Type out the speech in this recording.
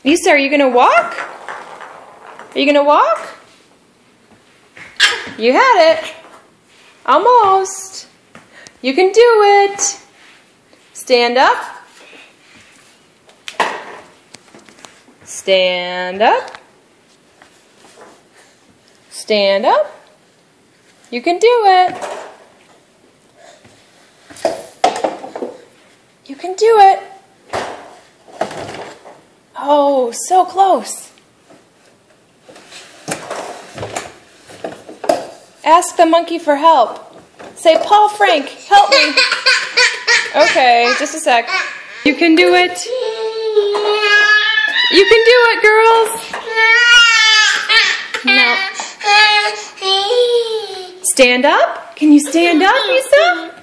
Lisa, are you gonna walk? Are you gonna walk? You had it. Almost. You can do it. Stand up. Stand up. Stand up. You can do it. You can do it. Oh, so close. Ask the monkey for help. Say, Paul Frank, help me. Okay, just a sec. You can do it. You can do it, girls. No. Stand up? Can you stand up, Lisa?